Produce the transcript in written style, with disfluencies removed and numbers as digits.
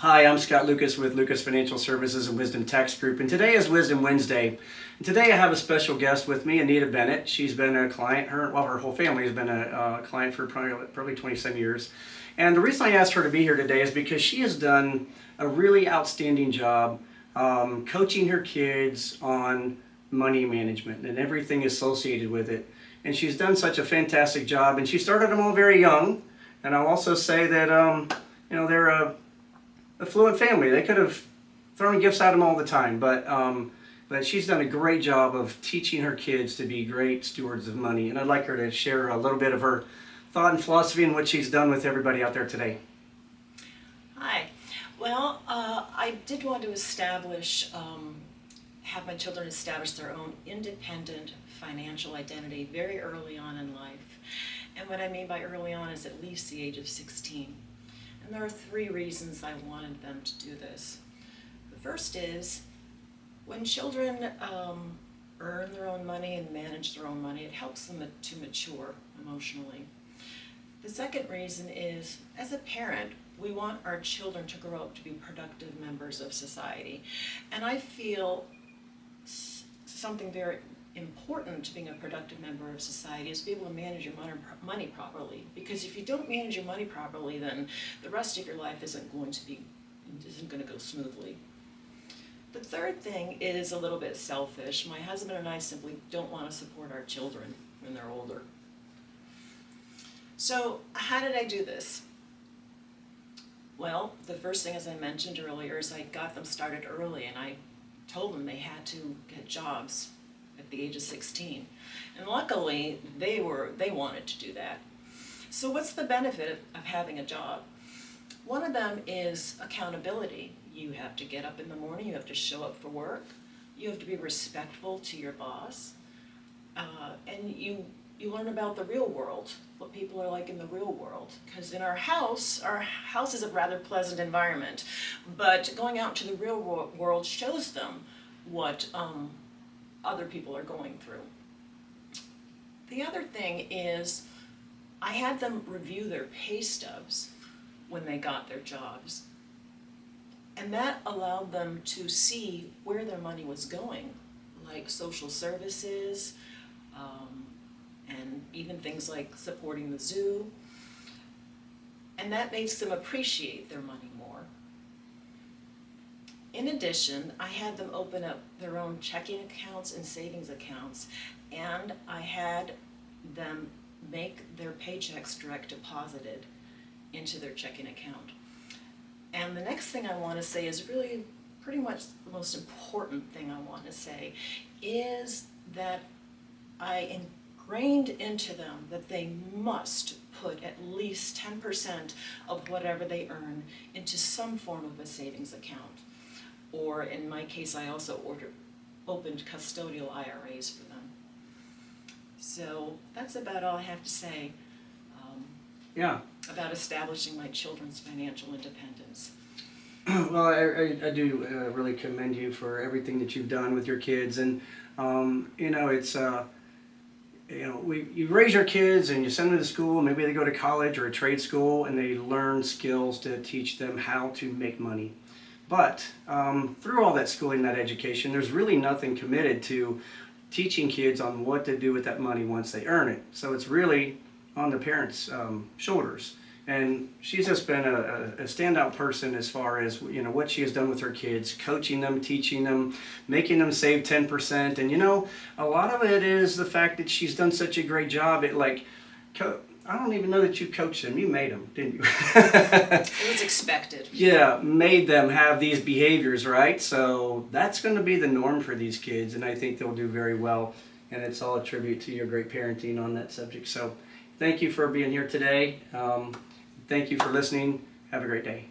Hi, I'm Scott Lucas with Lucas Financial Services and Wisdom Tax Group, and today is Wisdom Wednesday. And today I have a special guest with me, Anita Bennett. She's been a client, her whole family has been a client for probably 20-some years. And the reason I asked her to be here today is because she has done a really outstanding job coaching her kids on money management and everything associated with it. And she's done such a fantastic job, and she started them all very young. And I'll also say that they're a affluent family. They could have thrown gifts at them all the time, but she's done a great job of teaching her kids to be great stewards of money. And I'd like her to share a little bit of her thought and philosophy and what she's done with everybody out there today. Hi. Well, I did want to have my children establish their own independent financial identity very early on in life. And what I mean by early on is at least the age of 16. And there are 3 reasons I wanted them to do this. The first is, when children earn their own money and manage their own money, it helps them to mature emotionally. The second reason is, as a parent, we want our children to grow up to be productive members of society. And I feel something very important to being a productive member of society is to be able to manage your money properly. Because if you don't manage your money properly, then the rest of your life isn't going to go smoothly. The third thing is a little bit selfish. My husband and I simply don't want to support our children when they're older. So how did I do this? Well, the first thing, as I mentioned earlier, is I got them started early, and I told them they had to get jobs at the age of 16. And luckily, they wanted to do that. So what's the benefit of having a job? One of them is accountability. You have to get up in the morning, you have to show up for work, you have to be respectful to your boss, and you learn about the real world, what people are like in the real world. Because in our house is a rather pleasant environment, but going out to the real world shows them what other people are going through. The other thing is, I had them review their pay stubs when they got their jobs. And that allowed them to see where their money was going, like social services, and even things like supporting the zoo. And that makes them appreciate their money more. In addition, I had them open up their own checking accounts and savings accounts, and I had them make their paychecks direct deposited into their checking account. And the next thing I want to say is really pretty much the most important thing I want to say, is that I ingrained into them that they must put at least 10% of whatever they earn into some form of a savings account. Or in my case, I also opened custodial IRAs for them. So that's about all I have to say about establishing my children's financial independence. Well, I do really commend you for everything that you've done with your kids, and it's you raise your kids and you send them to school. Maybe they go to college or a trade school, and they learn skills to teach them how to make money. But through all that schooling, that education, there's really nothing committed to teaching kids on what to do with that money once they earn it. So it's really on the parents' shoulders. And she's just been a standout person as far as what she has done with her kids, coaching them, teaching them, making them save 10%. And a lot of it is the fact that she's done such a great job at I don't even know that you coached them. You made them, didn't you? It was expected. Yeah, made them have these behaviors, right? So that's going to be the norm for these kids, and I think they'll do very well. And it's all a tribute to your great parenting on that subject. So thank you for being here today. Thank you for listening. Have a great day.